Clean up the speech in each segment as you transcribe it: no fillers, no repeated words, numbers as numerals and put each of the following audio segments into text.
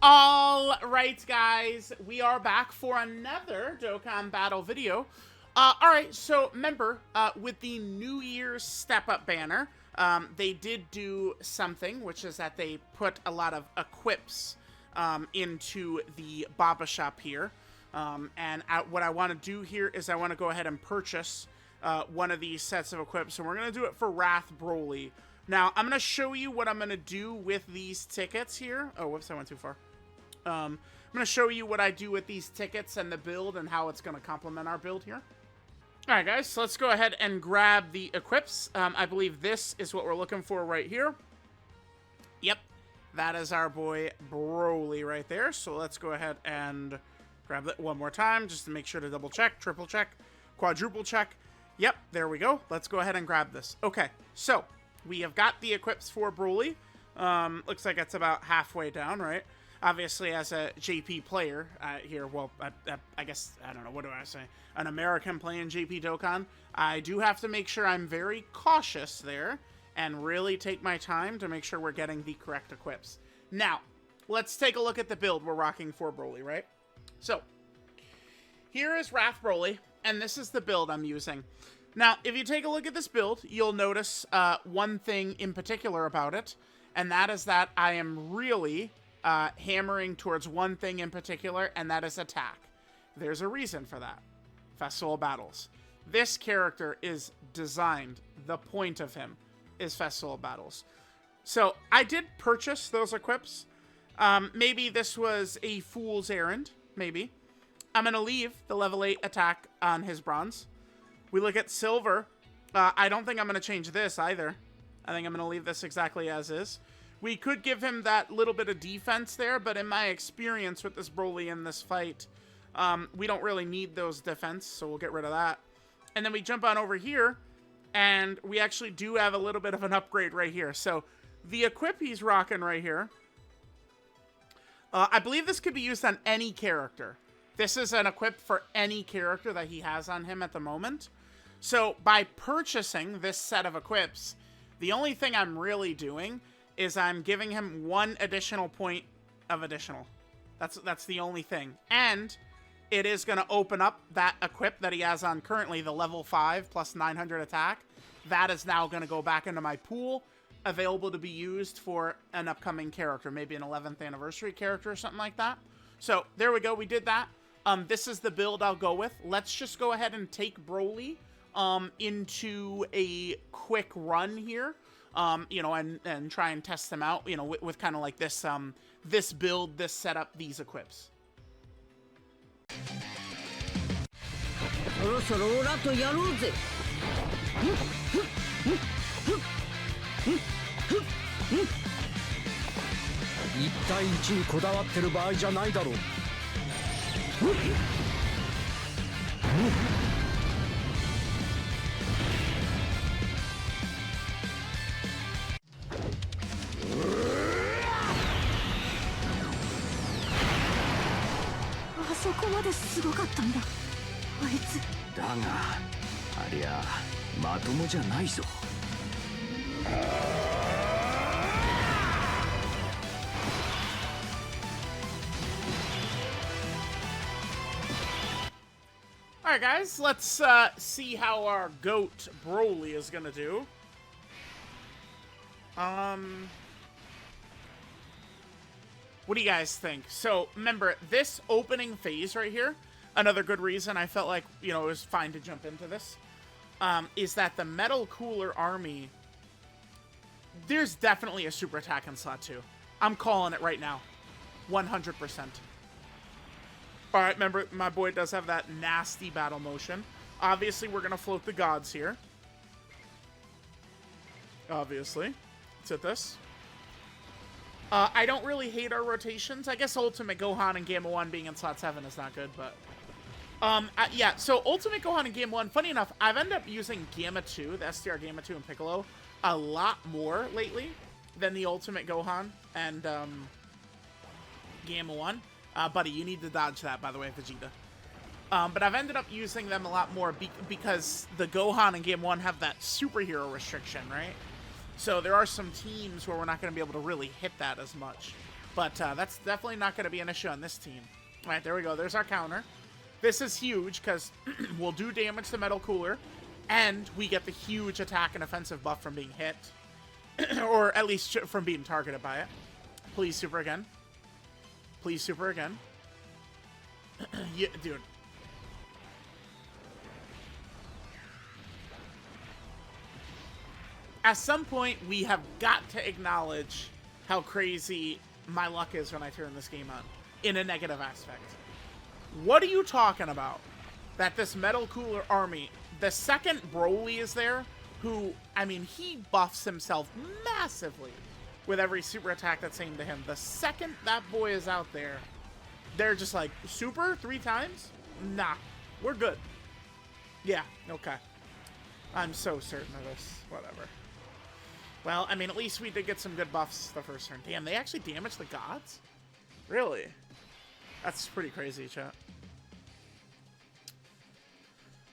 All right, guys, we are back for another Dokkan battle video. All right, so remember, with the New Year's Step Up banner, they did do something, which is that they put a lot of equips into the Baba shop here. What I want to do here is I want to go ahead and purchase one of these sets of equips, and we're going to do it for BROLY. Now, I'm going to show you what I'm going to do with these tickets here. Oh, whoops, I went too far. I'm going to show you what I do with these tickets and the build and how it's going to complement our build here. Alright guys, so let's go ahead and grab the equips. I believe this is what we're looking for right here. Yep, that is our boy BROLY right there. So let's go ahead and grab that one more time just to make sure to double check, triple check, quadruple check. Yep, there we go. Let's go ahead and grab this. Okay, so we have got the equips for BROLY. Looks like it's about halfway down, right? Obviously, as a JP player here, well, I guess, I don't know, what do I say? An American playing JP Dokkan, I do have to make sure I'm very cautious there and really take my time to make sure we're getting the correct equips. Now, let's take a look at the build we're rocking for BROLY, right? So, here is BROLY, and this is the build I'm using. Now, if you take a look at this build, you'll notice one thing in particular about it, and that is that I am really hammering towards one thing in particular, and that is attack. There's a reason for that. Festival battles. This character is designed, the point of him is festival battles. So I did purchase those equips. Maybe this was a fool's errand, maybe. I'm going to leave the level 8 attack on his bronze. We look at silver. I don't think I'm going to change this either. I think I'm going to leave this exactly as is. We could give him that little bit of defense there, but in my experience with this BROLY in this fight, we don't really need those defense, so we'll get rid of that. And then we jump on over here, and we actually do have a little bit of an upgrade right here. So the equip he's rocking right here, I believe this could be used on any character. This is an equip for any character that he has on him at the moment. So by purchasing this set of equips, the only thing I'm really doing is I'm giving him one additional point of additional. That's the only thing. And it is going to open up that equip that he has on currently, the level 5 plus 900 attack. That is now going to go back into my pool, available to be used for an upcoming character, maybe an 11th anniversary character or something like that. So there we go, we did that. This is the build I'll go with. Let's just go ahead and take BROLY into a quick run here. You know, and try and test them out, you know, with kind of like this, this build, this setup, these equips. Alright guys, let's see how our GOAT BROLY is gonna do. What do you guys think? So, remember, this opening phase right here, another good reason I felt like, you know, it was fine to jump into this, is that the Metal Cooler Army, there's definitely a super attack in slot 2. I'm calling it right now. 100%. Alright, remember, my boy does have that nasty battle motion. Obviously, we're going to float the gods here. Obviously. Let's hit this. I don't really hate our rotations. I guess Ultimate Gohan and Gamma 1 being in slot 7 is not good, but... yeah, so Ultimate Gohan and Gamma 1, funny enough, I've ended up using Gamma 2, the STR Gamma 2 and Piccolo, a lot more lately than the Ultimate Gohan and Gamma 1. Buddy, you need to dodge that, by the way, Vegeta. But I've ended up using them a lot more because the Gohan and Gamma 1 have that superhero restriction, right? So there are some teams where we're not going to be able to really hit that as much. But that's definitely not going to be an issue on this team. All right, there we go. There's our counter. This is huge because we'll do damage to Metal Cooler, and we get the huge attack and offensive buff from being hit. Or at least from being targeted by it. Please super again. Please super again. Yeah, dude. At some point, we have got to acknowledge how crazy my luck is when I turn this game on. In a negative aspect. What are you talking about? That this Metal Cooler army, the second BROLY is there, who, I mean, he buffs himself massively with every super attack that's aimed to him. The second that boy is out there, they're just like, super? 3 times? Nah, we're good. Yeah, okay. I'm so certain of this. Whatever. Well, I mean, at least we did get some good buffs the first turn. Damn, they actually damaged the gods? Really? That's pretty crazy, chat.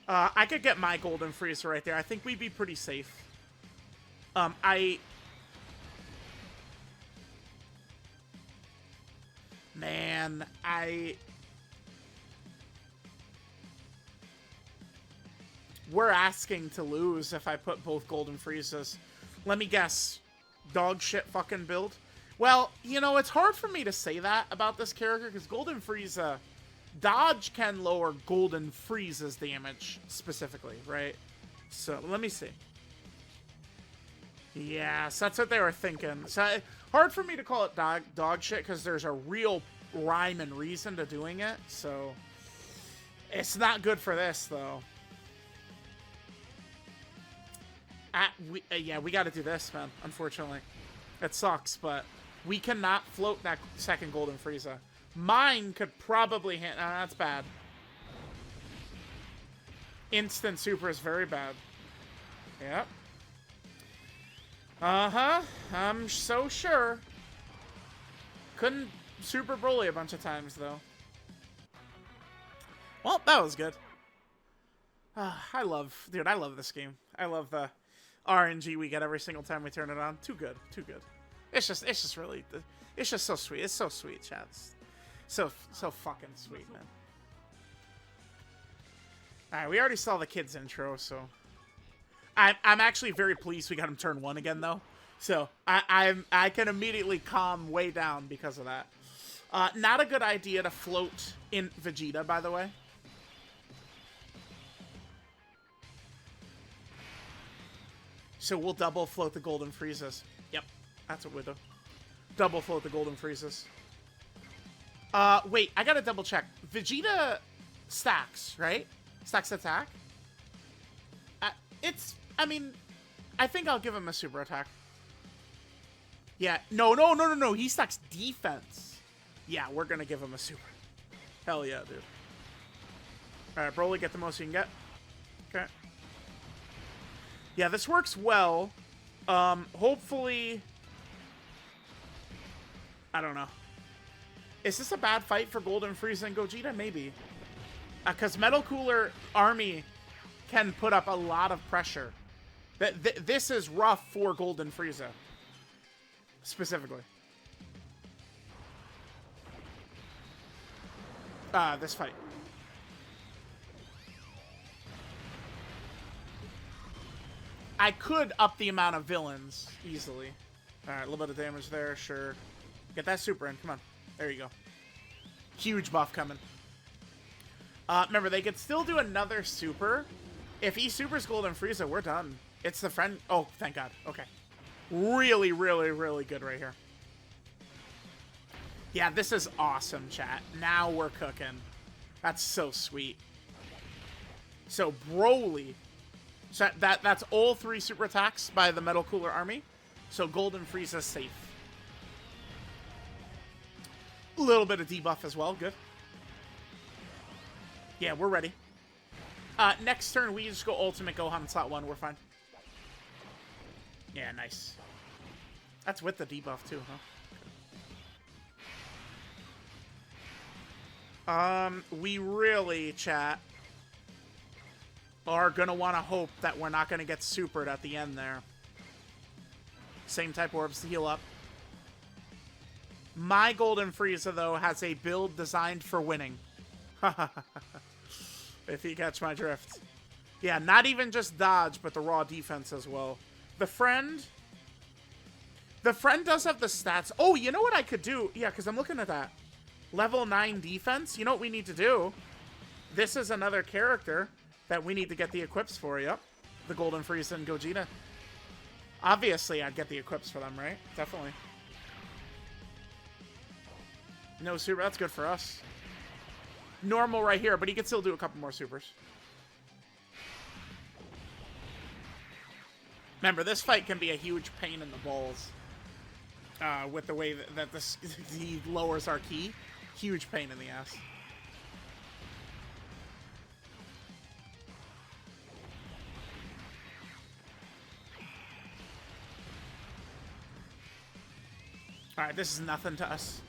I could get my Golden Freezer right there. I think we'd be pretty safe. Man, we're asking to lose if I put both Golden Freezes. Let me guess. Dog shit fucking build? Well, you know, it's hard for me to say that about this character because Golden Frieza, dodge can lower Golden Frieza's damage specifically, right? So, let me see. Yes, that's what they were thinking. So, hard for me to call it dog shit because there's a real rhyme and reason to doing it. So, it's not good for this, though. Yeah, we got to do this, man, unfortunately. It sucks, but we cannot float that second Golden Frieza. Mine could probably hit. That's bad. Instant super is very bad. Yep. Uh-huh. I'm so sure. Couldn't super BROLY a bunch of times, though. Well, that was good. I love this game. I love the RNG we get every single time we turn it on. Too good. Too good. It's just really, it's just so sweet. It's so sweet, chat. So fucking sweet, man. Alright, we already saw the kid's intro, so I'm actually very pleased we got him turn 1 again, though. So I can immediately calm way down because of that. Not a good idea to float in Vegeta, by the way. So we'll double float the Golden Freezes. Yep, that's what we'll do. Double float the Golden Freezes. Wait, I gotta double check. Vegeta stacks, right? Stacks attack? I mean, I think I'll give him a super attack. Yeah, no. He stacks defense. Yeah, we're gonna give him a super. Hell yeah, dude. Alright, BROLY, get the most you can get. Okay. Yeah, this works well. Hopefully... I don't know. Is this a bad fight for Golden Frieza and Gogeta? Maybe. Because Metal Cooler Army can put up a lot of pressure. This is rough for Golden Frieza. Specifically. This fight. I could up the amount of villains easily. Alright, a little bit of damage there, sure. Get that super in, come on. There you go. Huge buff coming. Remember, they could still do another super. If he supers Golden Frieza, we're done. It's the friend... Oh, thank God. Okay. Really, really, really good right here. Yeah, this is awesome, chat. Now we're cooking. That's so sweet. So, BROLY... So that's all 3 super attacks by the Metal Cooler Army. So Golden Frieza's safe. A little bit of debuff as well. Good. Yeah, we're ready. Next turn, we just go Ultimate Gohan in slot 1. We're fine. Yeah, nice. That's with the debuff too, huh? We really, chat, are going to want to hope that we're not going to get supered at the end there. Same type orbs to heal up. My Golden Frieza, though, has a build designed for winning. If you catch my drift. Yeah, not even just dodge, but the raw defense as well. The friend does have the stats. Oh, you know what I could do? Yeah, because I'm looking at that. Level 9 defense. You know what we need to do? This is another character that we need to get the equips for. Yep. The Golden Frieza and Gogeta. Obviously, I'd get the equips for them, right? Definitely. No super. That's good for us. Normal right here, but he could still do a couple more supers. Remember, this fight can be a huge pain in the balls. With the way that this he lowers our ki. Huge pain in the ass. Alright, this is nothing to us.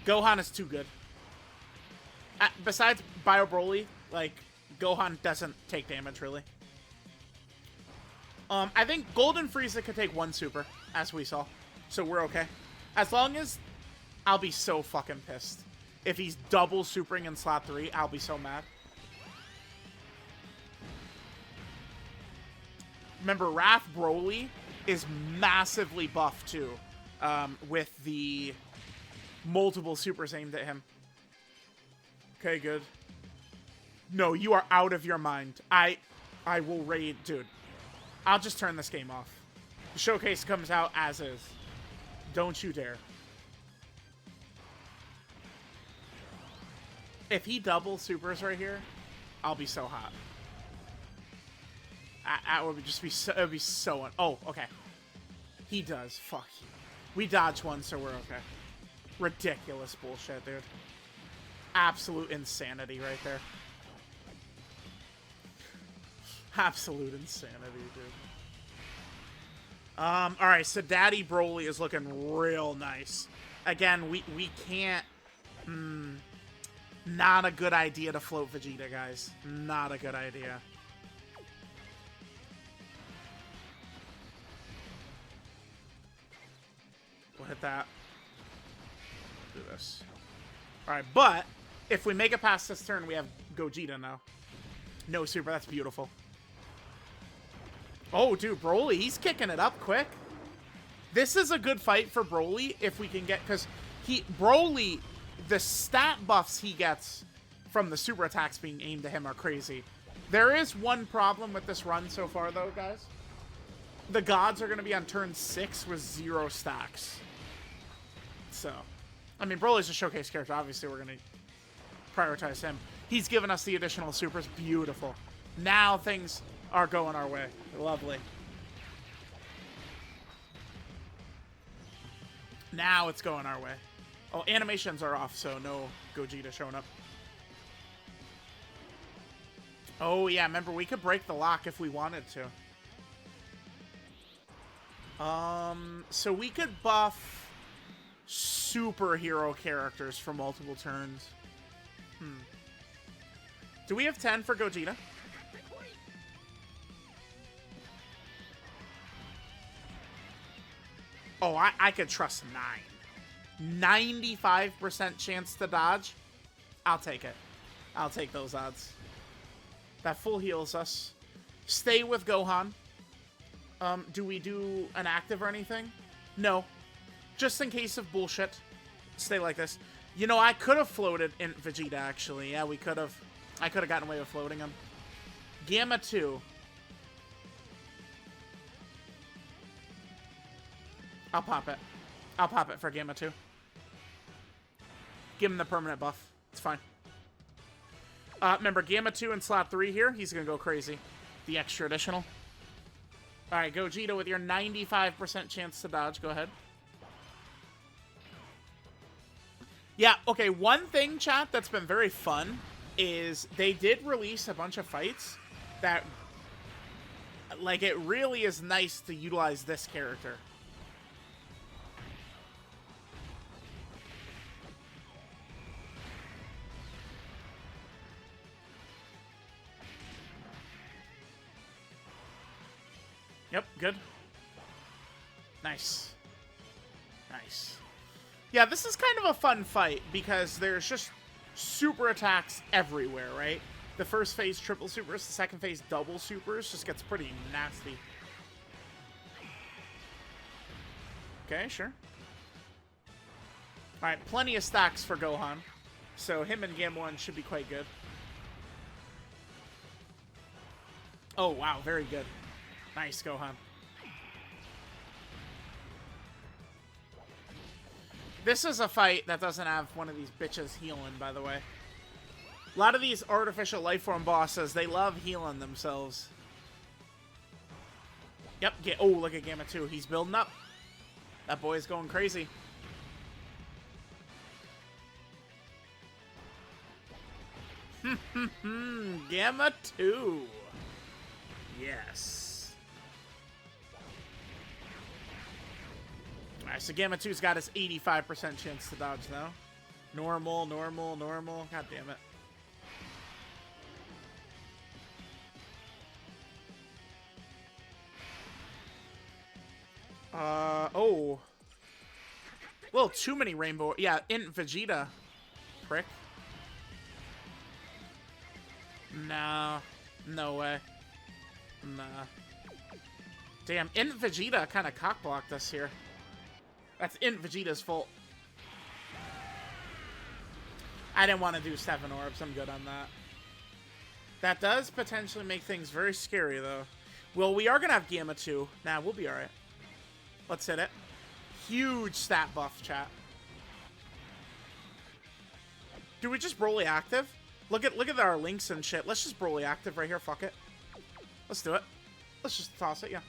Gohan is too good. Besides BROLY, like, Gohan doesn't take damage, really. I think Golden Frieza could take one super, as we saw. So we're okay. As long as... I'll be so fucking pissed. If he's double supering in slot 3, I'll be so mad. Remember, BROLY is massively buffed, too. With the multiple supers aimed at him. Okay, good. No, you are out of your mind. I will raid... Dude, I'll just turn this game off. The showcase comes out as is. Don't you dare. If he double supers right here, I'll be so hot. That would just be so... It would be so... Oh, okay. He does. Fuck you. We dodged one, so we're okay. Ridiculous bullshit, dude. Absolute insanity right there. Absolute insanity, dude. Alright, so Daddy BROLY is looking real nice. Again, we can't... not a good idea to float Vegeta, guys. Not a good idea. We'll hit that. Do this. Alright, but if we make it past this turn, we have Gogeta now. No super, that's beautiful. Oh, dude, BROLY, he's kicking it up quick. This is a good fight for BROLY if we can get... Because BROLY, the stat buffs he gets from the super attacks being aimed at him are crazy. There is one problem with this run so far, though, guys. The gods are going to be on turn 6 with 0 stacks. So, I mean, BROLY's a showcase character. Obviously, we're going to prioritize him. He's given us the additional supers. Beautiful. Now things are going our way. Lovely. Now it's going our way. Oh, animations are off, so no Gogeta showing up. Oh, yeah, remember, we could break the lock if we wanted to. So we could buff superhero characters for multiple turns. Do we have 10 for Gogeta? Oh, I could trust 9. 95% chance to dodge. I'll take it. I'll take those odds. That full heals us. Stay with Gohan. Do we do an active or anything? No. Just in case of bullshit. Stay like this. You know, I could have floated in Vegeta, actually. Yeah, we could have. I could have gotten away with floating him. Gamma 2. I'll pop it. I'll pop it for Gamma 2. Give him the permanent buff. It's fine. Remember, Gamma 2 in slot 3 here. He's going to go crazy. The extra additional. Alright, Gogeta with your 95% chance to dodge. Go ahead. Yeah, okay, one thing, chat, that's been very fun is they did release a bunch of fights that, like, it really is nice to utilize this character. Yep, good. Nice. Nice. Yeah, this is kind of a fun fight because there's just super attacks everywhere, right? The first phase, triple supers. The second phase, double supers. Just gets pretty nasty. Okay, sure. Alright, plenty of stacks for Gohan. So him and Gamma should be quite good. Oh, wow, very good. Nice, Gohan. This is a fight that doesn't have one of these bitches healing, by the way. A lot of these artificial lifeform bosses, they love healing themselves. Yep, oh, look at Gamma 2. He's building up. That boy's going crazy. Gamma 2. Yes. Alright, so Gamma 2's got his 85% chance to dodge now. Normal, normal, normal. God damn it. Oh. A little too many rainbow. Yeah, Int Vegeta. Prick. Nah. No way. Nah. Damn, Int Vegeta kind of cockblocked us here. That's Int Vegeta's fault. I didn't want to do 7 orbs. I'm good on that. That does potentially make things very scary, though. Well, we are going to have Gamma 2. Nah, we'll be alright. Let's hit it. Huge stat buff, chat. Do we just Broly active? Look at our links and shit. Let's just Broly active right here. Fuck it. Let's do it. Let's just toss it, yeah.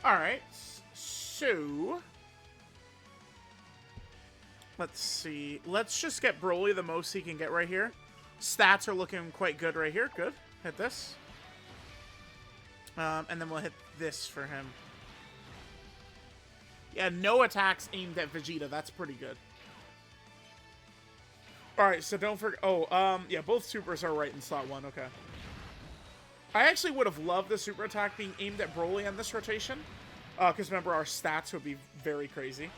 Alright, so let's see. Let's just get Broly the most he can get right here. Stats are looking quite good right here. Good. Hit this. And then we'll hit this for him. Yeah, no attacks aimed at Vegeta. That's pretty good. Alright, so don't forget. Oh, yeah, both supers are right in slot 1. Okay. I actually would have loved the super attack being aimed at Broly on this rotation. Because remember, our stats would be very crazy.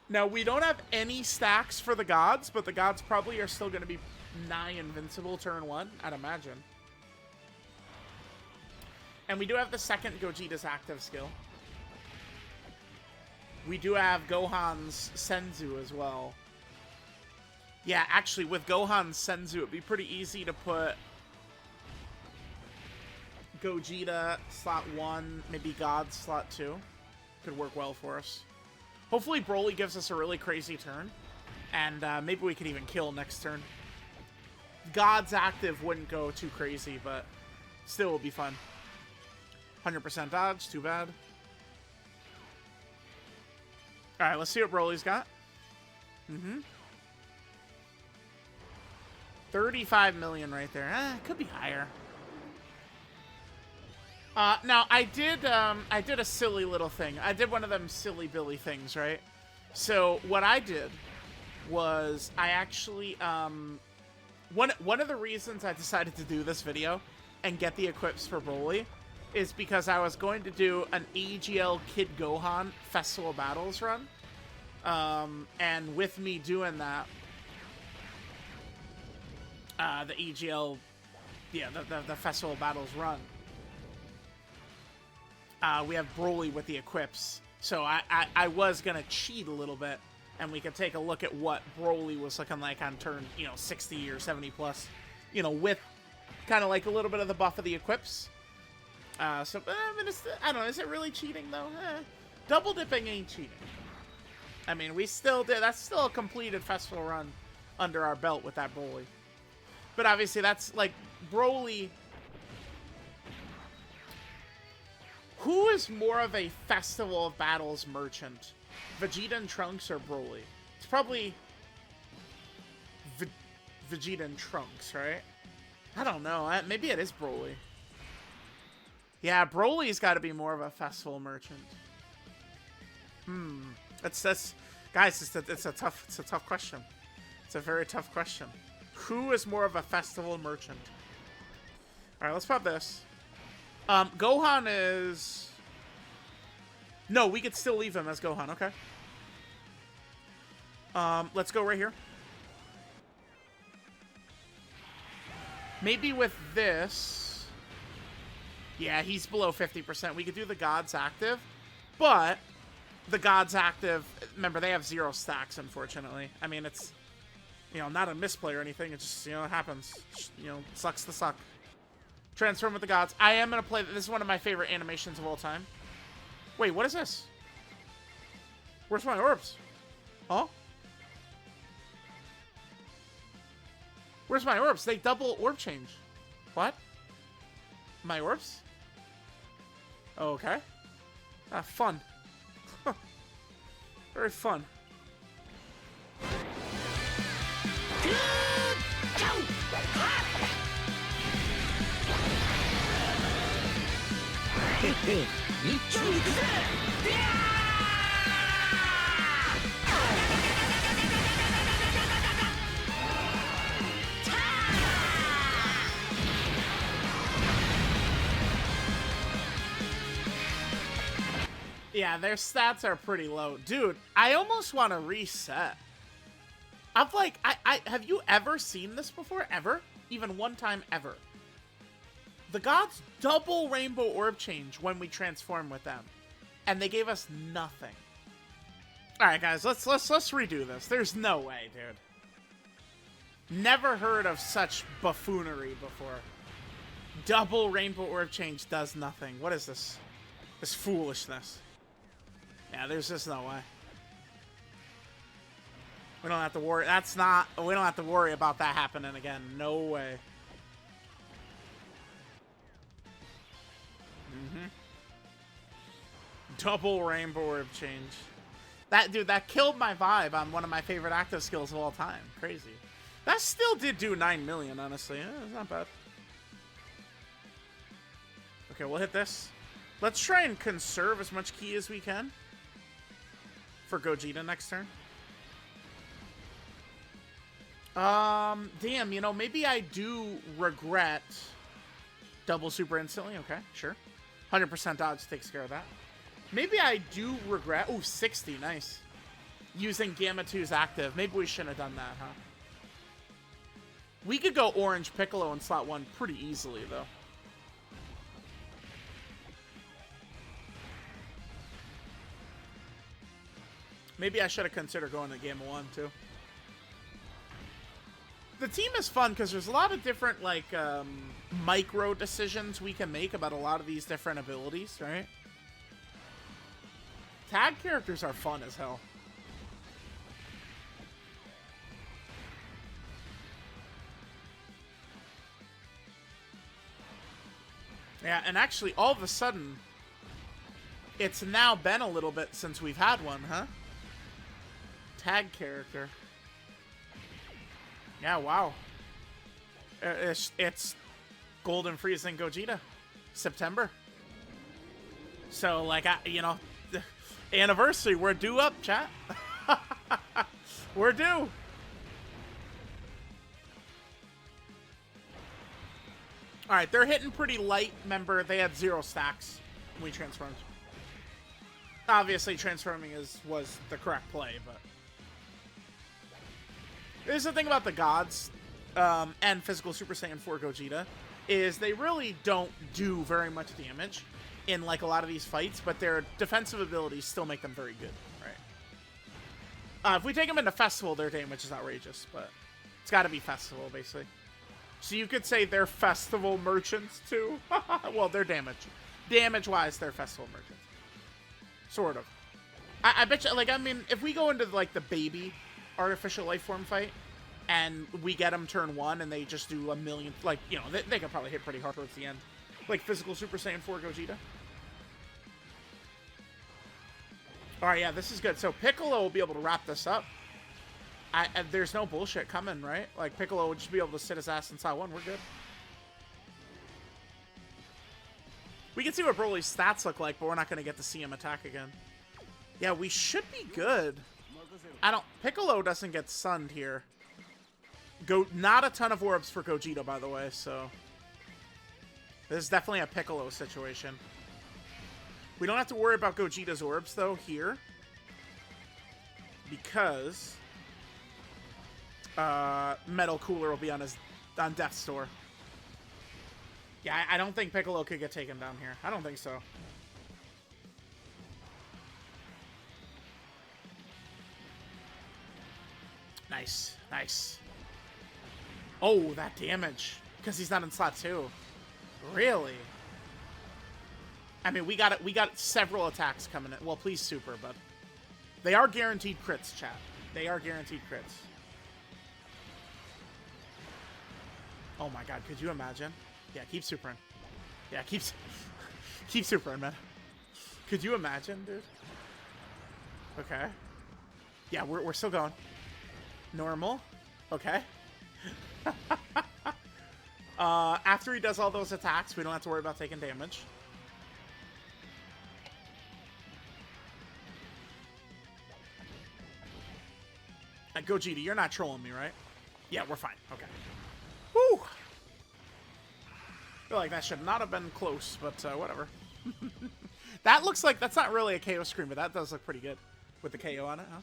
Now, we don't have any stacks for the gods, but the gods probably are still going to be nigh invincible turn 1, I'd imagine. And we do have the second Gogeta's active skill. We do have Gohan's Senzu as well. Yeah, actually, with Gohan's Senzu, it'd be pretty easy to put Gogeta slot 1, maybe God slot 2. Could work well for us. Hopefully Broly gives us a really crazy turn, and maybe we could even kill next turn. God's active wouldn't go too crazy, but still will be fun. 100% dodge, too bad. Alright, let's see what Broly's got. 35 million right there. Could be higher. Now, I did a silly little thing. I did one of them silly Billy things, right? So, what I did was I actually, one of the reasons I decided to do this video and get the equips for Broly is because I was going to do an AGL Kid Gohan Festival Battles run. And with me doing that, the EGL, yeah, the Festival Battles run, we have Broly with the equips. So I was going to cheat a little bit, and we could take a look at what Broly was looking like on turn, 60 or 70 plus, with kind of like a little bit of the buff of the equips. So, I mean, I don't know, is it really cheating, though? Double dipping ain't cheating. I mean, we still did, that's still a completed festival run under our belt with that Broly. But obviously, that's, like, Broly. Who is more of a Festival of Battles merchant? Vegeta and Trunks or Broly? It's probably Vegeta and Trunks, right? I don't know. Maybe it is Broly. Yeah, Broly's got to be more of a festival merchant. That's guys. It's a tough question. It's a very tough question. Who is more of a festival merchant? All right, let's pop this. Gohan is. No, we could still leave him as Gohan. Okay. Let's go right here. Maybe with this. Yeah, he's below 50%. We could do the Gods active, but the Gods active, remember, they have 0 stacks, unfortunately. I mean, it's, you know, not a misplay or anything. It just, you know, it happens. You know, sucks to suck. Transform with the Gods. I am going to play, this is one of my favorite animations of all time. Wait, what is this? Where's my orbs? Huh? Where's my orbs? They double orb change. What? My orbs? Okay. Ah, fun. Very fun. Yeah, their stats are pretty low. Dude, I almost want to reset. I'm like, have you ever seen this before? Ever? Even one time ever. The Gods double Rainbow Orb change when we transform with them. And they gave us nothing. Alright, guys, let's redo this. There's no way, dude. Never heard of such buffoonery before. Double Rainbow Orb change does nothing. What is this? This foolishness. Yeah, there's just no way. We don't have to worry. We don't have to worry about that happening again. No way. Double Rainbow Orb change. That killed my vibe on one of my favorite active skills of all time. Crazy. That still did do 9 million, honestly. It's not bad. Okay, we'll hit this. Let's try and conserve as much ki as we can for Gogeta next turn. Damn, you know, maybe I do regret double super instantly. Okay, sure. 100% dodge takes care of that. Maybe I do regret... Ooh, 60, nice. Using Gamma 2's active. Maybe we shouldn't have done that, huh? We could go Orange Piccolo in slot 1 pretty easily, though. Maybe I should have considered going to Gamma 1, too. The team is fun because there's a lot of different, like, micro decisions we can make about a lot of these different abilities, right? Tag characters are fun as hell. Yeah, and actually, all of a sudden, it's now been a little bit since we've had one, huh? Tag character. Yeah, wow. It's Golden Frieza and Gogeta. September. So, like, you know, anniversary. We're due up, chat. We're due. Alright, they're hitting pretty light. Remember, they had 0 stacks when we transformed. Obviously, transforming was the correct play, but... Here's the thing about the Gods and Physical Super Saiyan 4 Gogeta, is they really don't do very much damage in, like, a lot of these fights, but their defensive abilities still make them very good, right? If we take them into Festival, their damage is outrageous, but it's got to be Festival, basically. So you could say they're Festival merchants, too. Well, they're damage. Damage-wise, they're Festival merchants. Sort of. I bet you, like, I mean, if we go into, like, the baby artificial life form fight, and we get them turn 1, and they just do a million, like, you know, they could probably hit pretty hard towards the end. Like Physical Super Saiyan 4 Gogeta. Alright, yeah, this is good. So Piccolo will be able to wrap this up. There's no bullshit coming, right? Like, Piccolo would just be able to sit his ass inside one. We're good. We can see what Broly's stats look like, but we're not going to get to see him attack again. Yeah, we should be good. Piccolo doesn't get sunned here. Not a ton of orbs for Gogeta, by the way, so... This is definitely a Piccolo situation. We don't have to worry about Gogeta's orbs, though, here. Because... Metal Cooler will be on Death's Door. Yeah, I don't think Piccolo could get taken down here. I don't think so. Nice. Nice. Oh, that damage. Because he's not in slot 2. Really? I mean, we got several attacks coming in. Well, please super, but... They are guaranteed crits, chat. They are guaranteed crits. Oh my god, could you imagine? Yeah, keep supering. Yeah, keep supering, man. Could you imagine, dude? Okay. Yeah, we're still going. Normal. Okay. After he does all those attacks, we don't have to worry about taking damage. Gogeta, you're not trolling me, right? Yeah, we're fine. Okay. Woo! I feel like that should not have been close, but whatever. That looks like... That's not really a KO screen, but that does look pretty good with the KO on it, huh?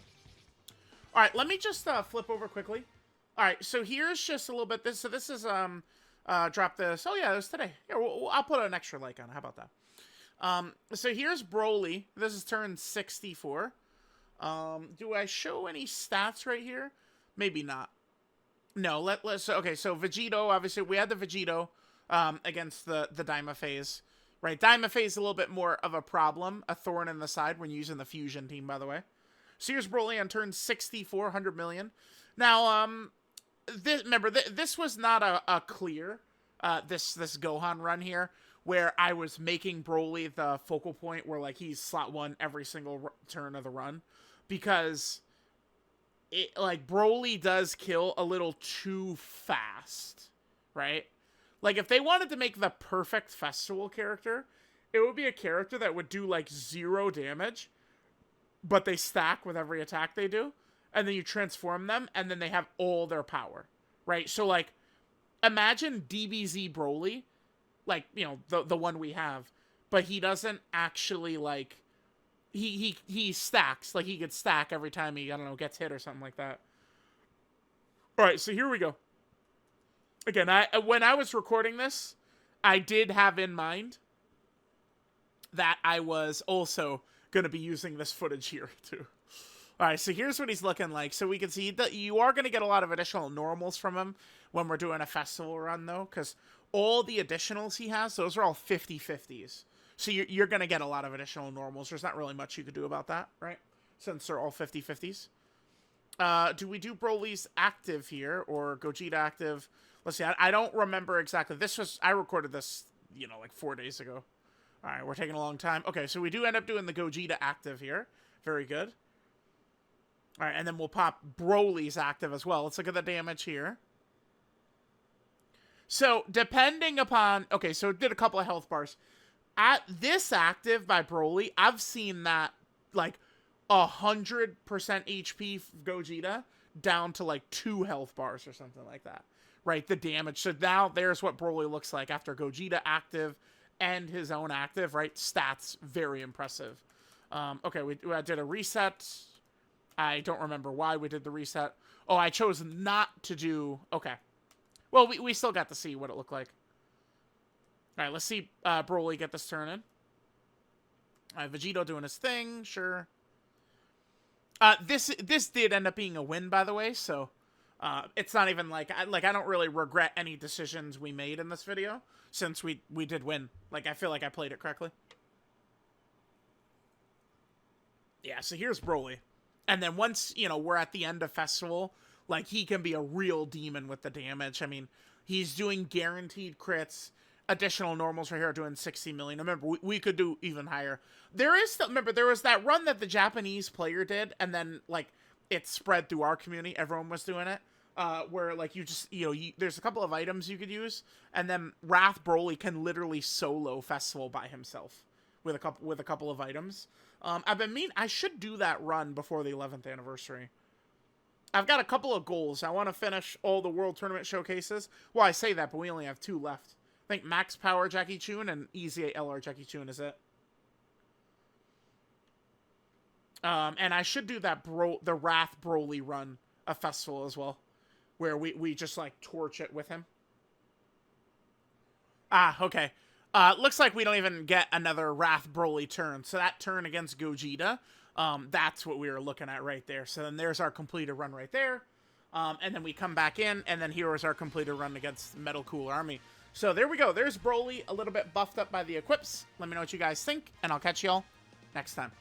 Alright, let me just flip over quickly. Alright, so here's just a little bit... So this is... drop this... Oh, yeah, it was today. Here, I'll put an extra like on it. How about that? So here's Broly. This is turn 64. Do I show any stats right here? Maybe not. No, let's... Okay, so Vegito, obviously, we had the Vegito against the Daima phase. Right, Daima phase is a little bit more of a problem. A thorn in the side when using the Fusion team, by the way. So here's Broly on turn 64, 100 million. Now, remember, this was not a clear, this Gohan run here, where I was making Broly the focal point where, like, he's slot 1 every single turn of the run. Because... Broly does kill a little too fast, right? Like, if they wanted to make the perfect festival character, it would be a character that would do, like, 0 damage, but they stack with every attack they do, and then you transform them, and then they have all their power, right? So, like, imagine DBZ Broly, like, you know, the one we have, but he doesn't actually, like... He stacks. Like, he could stack every time he, I don't know, gets hit or something like that. Alright, so here we go. Again, when I was recording this, I did have in mind that I was also going to be using this footage here, too. Alright, so here's what he's looking like. So we can see that you are going to get a lot of additional normals from him when we're doing a festival run, though, because all the additionals he has, those are all 50-50s. So you're going to get a lot of additional normals. There's not really much you could do about that, right? Since they're all 50-50s. Do we do Broly's active here, or Gogeta active? Let's see, I don't remember exactly. I recorded this, you know, like 4 days ago. All right, we're taking a long time. Okay, so we do end up doing the Gogeta active here. Very good. All right, and then we'll pop Broly's active as well. Let's look at the damage here. So, depending upon... Okay, so it did a couple of health bars. At this active by Broly, I've seen that, like, 100% HP Gogeta down to, like, 2 health bars or something like that. Right, the damage. So now there's what Broly looks like after Gogeta active and his own active, right? Stats, very impressive. Okay, we did a reset. I don't remember why we did the reset. Oh, I chose not to do... Okay. Well, we still got to see what it looked like. All right, let's see Broly get this turn in. All right, Vegito doing his thing, sure. This did end up being a win, by the way, so it's not even like I don't really regret any decisions we made in this video since we did win. Like, I feel like I played it correctly. Yeah, so here's Broly. And then once, you know, we're at the end of Festival, like, he can be a real demon with the damage. I mean, he's doing guaranteed crits. Additional normals right here doing 60 million. Remember, we could do even higher. There is still, remember, there was that run that the Japanese player did, and then, like, it spread through our community. Everyone was doing it. Where like you just, there's a couple of items you could use, and then BROLY can literally solo festival by himself with a couple of items. I should do that run before the 11th anniversary. I've got a couple of goals. I want to finish all the World Tournament showcases. Well, I say that, but we only have 2 left. I think Max Power Jackie Chun and Easy LR Jackie Chun is it. And I should do that the BROLY run a festival as well, where we just like torch it with him. Okay. Looks like we don't even get another BROLY turn. So that turn against Gogeta, that's what we were looking at right there. So then there's our completed run right there. And then we come back in, and then here is our completed run against Metal Cool Army. So there we go. There's BROLY, a little bit buffed up by the equips. Let me know what you guys think, and I'll catch y'all next time.